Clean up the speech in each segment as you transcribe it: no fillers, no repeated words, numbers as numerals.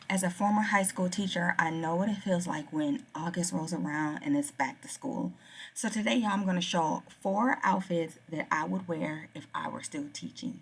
As a former high school teacher, I know what it feels like when August rolls around and it's back to school. So today, y'all, I'm going to show 4 outfits that I would wear if I were still teaching.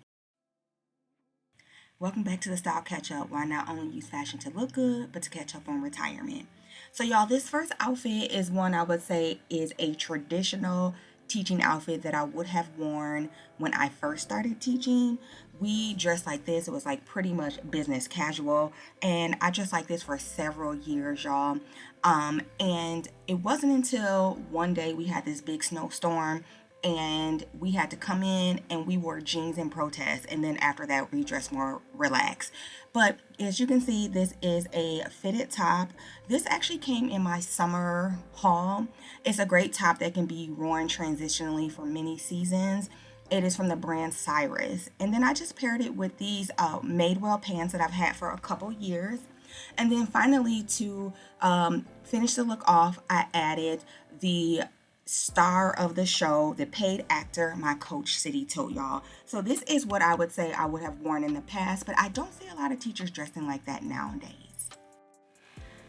Welcome back to the Style Catch Up, where I not only use fashion to look good, but to catch up on retirement. So, y'all, this first outfit is one I would say is a traditional teaching outfit that I would have worn when I first started teaching. We dressed like this, it was like pretty much business casual, and I dressed like this for several years, y'all. And it wasn't until one day we had this big snowstorm and we had to come in and we wore jeans in protest, and then after that we dressed more relaxed. But as you can see, this is a fitted top. This actually came in my summer haul. It's a great top that can be worn transitionally for many seasons. It is from the brand Cyrus, and then I just paired it with these Madewell pants that I've had for a couple years. And then finally, to finish the look off, I added the star of the show, the paid actor, my Coach City Tote, y'all. So this is what I would say I would have worn in the past, but I don't see a lot of teachers dressing like that nowadays.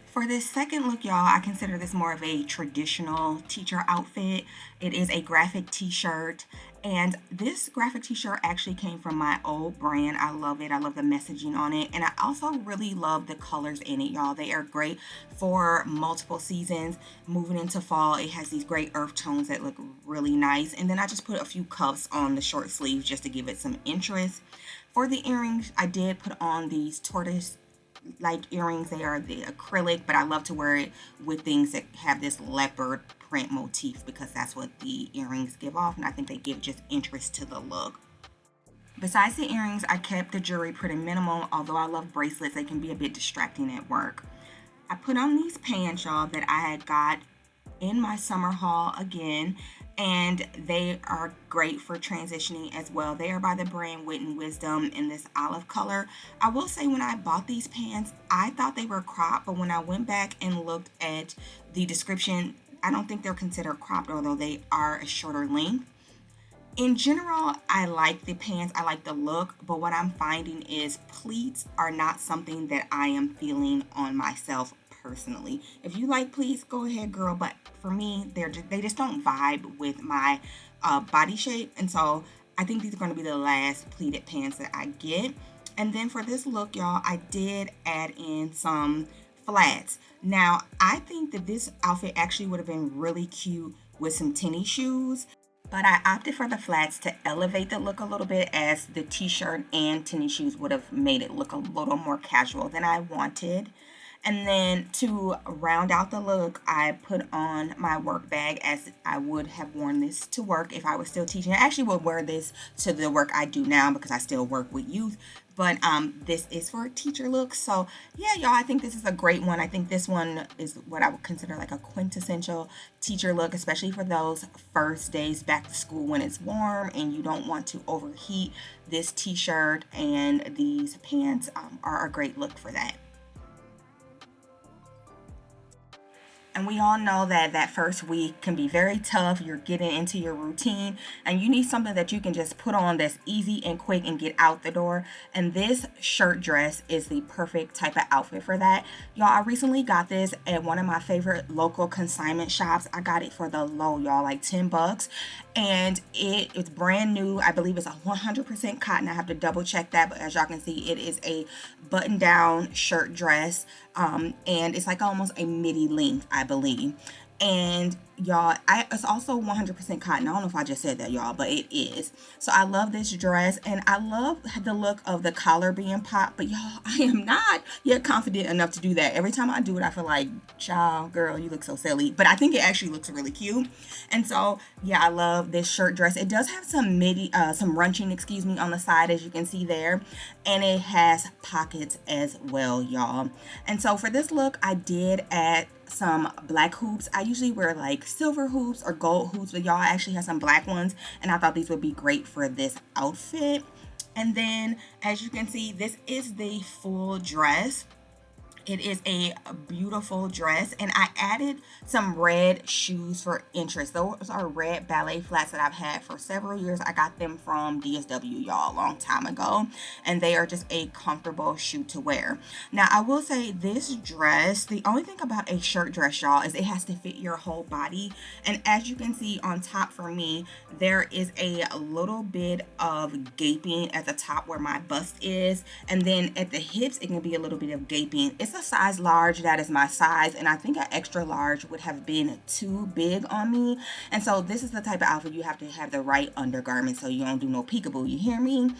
For this second look, y'all, I consider this more of a traditional teacher outfit. It is a graphic t-shirt, and this graphic t-shirt actually came from my old brand. I love it. I love the messaging on it, and I also really love the colors in it, y'all. They are great for multiple seasons. Moving into fall, it has these great earth tones that look really nice, and then I just put a few cuffs on the short sleeves just to give it some interest. For the earrings, I did put on these tortoise like earrings. They are the acrylic, but I love to wear it with things that have this leopard print motif because that's what the earrings give off, and I think they give just interest to the look. Besides the earrings, I kept the jewelry pretty minimal. Although I love bracelets, they can be a bit distracting at work. I put on these pants, y'all, that I had got in my summer haul again, and they are great for transitioning as well. They are by the brand Wit Wisdom in this olive color. I will say, when I bought these pants, I thought they were cropped, but when I went back and looked at the description, I don't think they're considered cropped, although they are a shorter length. In general, I like the pants, I like the look, but what I'm finding is pleats are not something that I am feeling on myself personally. If you like pleats, go ahead, girl, but for me, they just don't vibe with my body shape, and so I think these are going to be the last pleated pants that I get. And then for this look, y'all, I did add in some flats. Now, I think that this outfit actually would have been really cute with some tennis shoes, but I opted for the flats to elevate the look a little bit, as the t-shirt and tennis shoes would have made it look a little more casual than I wanted. And then to round out the look, I put on my work bag, as I would have worn this to work if I was still teaching. I actually would wear this to the work I do now because I still work with youth. But this is for a teacher look. So yeah, y'all, I think this is a great one. I think this one is what I would consider like a quintessential teacher look, especially for those first days back to school when it's warm and you don't want to overheat. This t-shirt and these pants are a great look for that. And we all know that that first week can be very tough. You're getting into your routine and you need something that you can just put on that's easy and quick and get out the door. And this shirt dress is the perfect type of outfit for that. Y'all, I recently got this at one of my favorite local consignment shops. I got it for the low, y'all, like $10. And it's brand new. I believe it's a 100% cotton. I have to double check that, but as y'all can see, it is a button down shirt dress. And it's like almost a midi length, I believe. And y'all, it's also 100% cotton. I don't know if I just said that, y'all, but it is. So I love this dress, and I love the look of the collar being popped. But y'all, I am not yet confident enough to do that. Every time I do it, I feel like, child, girl, you look so silly. But I think it actually looks really cute. And so yeah, I love this shirt dress. It does have some some runching, excuse me, on the side, as you can see there, and it has pockets as well, y'all. And so for this look, I did add some black hoops. I usually wear like silver hoops or gold hoops, but y'all, actually have some black ones, and I thought these would be great for this outfit. And then, as you can see, this is the full dress. It is a beautiful dress, and I added some red shoes for interest. Those are red ballet flats that I've had for several years. I got them from DSW, y'all, a long time ago, and they are just a comfortable shoe to wear. Now, I will say this dress, the only thing about a shirt dress, y'all, is it has to fit your whole body. And as you can see on top for me, there is a little bit of gaping at the top where my bust is, and then at the hips, it can be a little bit of gaping. It's a size large, that is my size, and I think an extra large would have been too big on me. And so this is the type of outfit you have to have the right undergarment so you don't do no peekaboo, you hear me?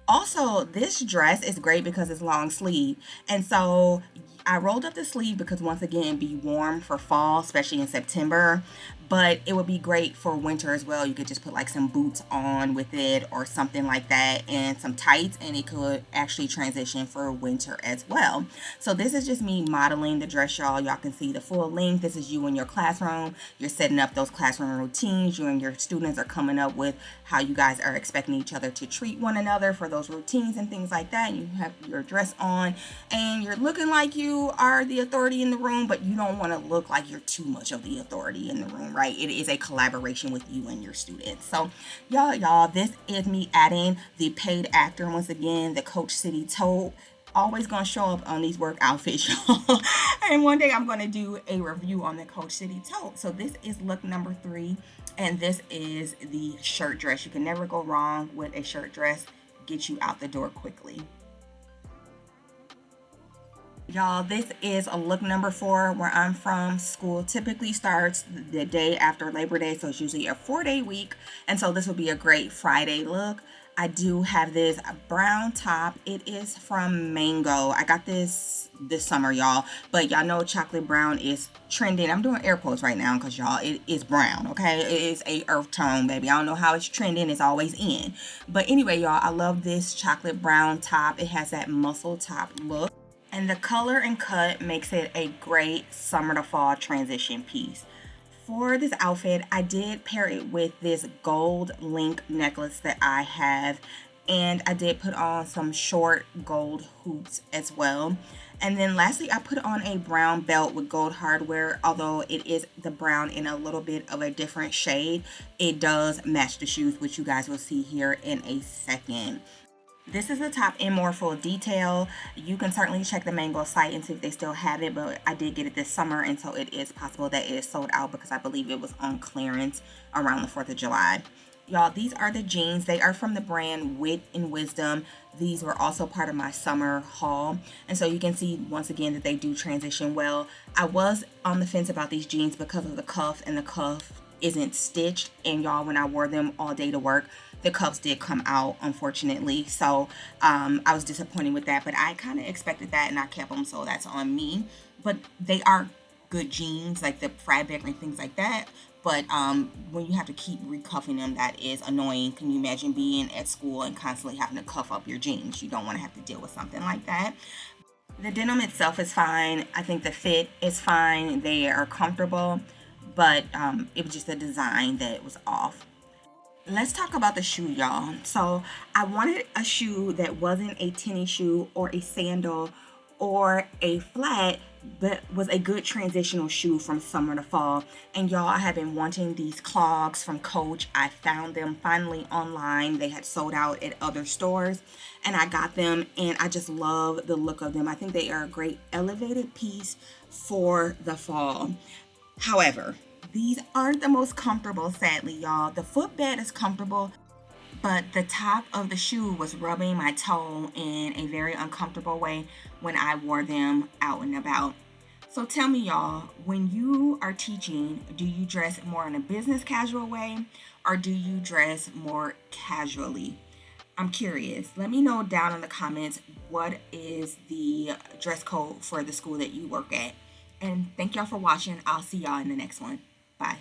Also, this dress is great because it's long sleeve. And so I rolled up the sleeve because, once again, it'd be warm for fall, especially in September. But it would be great for winter as well. You could just put like some boots on with it or something like that, and some tights, and it could actually transition for winter as well. So this is just me modeling the dress, y'all. Y'all can see the full length. This is you in your classroom. You're setting up those classroom routines. You and your students are coming up with how you guys are expecting each other to treat one another for those routines and things like that. You have your dress on, and you're looking like you are the authority in the room, but you don't want to look like you're too much of the authority in the room, right? It is a collaboration with you and your students. So y'all, this is me adding the paid actor once again, the Coach City Tote. Always gonna show up on these work outfits, y'all. And one day I'm gonna do a review on the Coach City Tote. So this is look number 3, and this is the shirt dress. You can never go wrong with a shirt dress. Get you out the door quickly. Y'all, this is a look number 4. Where I'm from, school typically starts the day after Labor Day, so it's usually a 4-day week, and so this would be a great Friday look. I do have this brown top. It is from Mango. I got this summer, y'all, but y'all know chocolate brown is trending. I'm doing air quotes right now because, y'all, it is brown, okay? It is a earth tone, baby. I don't know how it's trending. It's always in. But anyway, y'all, I love this chocolate brown top. It has that muscle top look, and the color and cut makes it a great summer to fall transition piece. For this outfit, I did pair it with this gold link necklace that I have, and I did put on some short gold hoops as well. And then lastly, I put on a brown belt with gold hardware. Although it is the brown in a little bit of a different shade, it does match the shoes, which you guys will see here in a second. This is the top in more full detail. You can certainly check the Mango site and see if they still have it, but I did get it this summer, and so it is possible that it is sold out because I believe it was on clearance around the 4th of July. Y'all, these are the jeans. They are from the brand Wit and Wisdom. These were also part of my summer haul, and so you can see once again that they do transition well. I was on the fence about these jeans because of the cuff, and the cuff isn't stitched, and y'all, when I wore them all day to work, the cuffs did come out, unfortunately. So I was disappointed with that, but I kind of expected that, and I kept them, so that's on me. But they are good jeans, like the fabric and things like that. But when you have to keep recuffing them, that is annoying. Can you imagine being at school and constantly having to cuff up your jeans? You don't want to have to deal with something like that. The denim itself is fine. I think the fit is fine. They are comfortable, but it was just the design that was off. Let's talk about the shoe, y'all. So I wanted a shoe that wasn't a tennis shoe or a sandal or a flat, but was a good transitional shoe from summer to fall. And y'all, I have been wanting these clogs from Coach. I found them finally online. They had sold out at other stores, and I got them, and I just love the look of them. I think they are a great elevated piece for the fall. However, these aren't the most comfortable, sadly, y'all. The footbed is comfortable, but the top of the shoe was rubbing my toe in a very uncomfortable way when I wore them out and about. So tell me, y'all, when you are teaching, do you dress more in a business casual way, or do you dress more casually? I'm curious. Let me know down in the comments what is the dress code for the school that you work at. And thank y'all for watching. I'll see y'all in the next one. Bye.